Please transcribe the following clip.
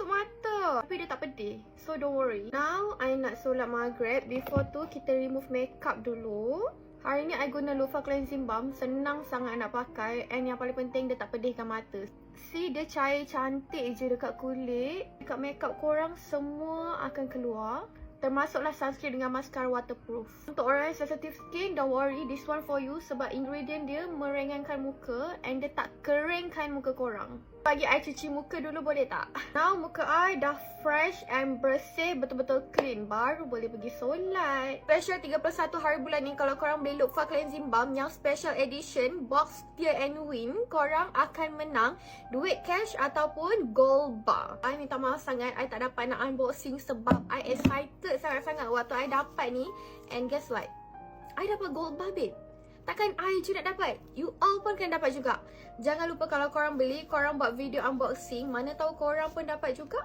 masuk mata. Tapi dia tak pedih. So don't worry. Now, I nak solat maghrib. Before tu, kita remove makeup dulu. Hari ni I guna Loofah Cleansing Balm. Senang sangat nak pakai. And yang paling penting, dia tak pedihkan mata. See, dia cair cantik je dekat kulit. Dekat makeup korang semua akan keluar. Termasuklah sunscreen dengan mascara waterproof. Untuk orang yang sensitive skin, don't worry, this one for you. Sebab ingredient dia meringankan muka and dia tak keringkan muka korang. Bagi I cuci muka dulu boleh tak? Now muka I dah fresh and bersih, betul-betul clean. Baru boleh pergi solat. Special 31 hari bulan ni, kalau korang beli Loofah Cleansing Balm yang special edition box Tear and Win, korang akan menang duit cash ataupun gold bar. I minta maaf sangat, I tak dapat nak unboxing sebab I excited sangat-sangat waktu I dapat ni. And guess what? I dapat gold bar, babe. Takkan I je nak dapat, you all pun kena dapat juga. Jangan lupa kalau korang beli, korang buat video unboxing, mana tahu korang pun dapat juga.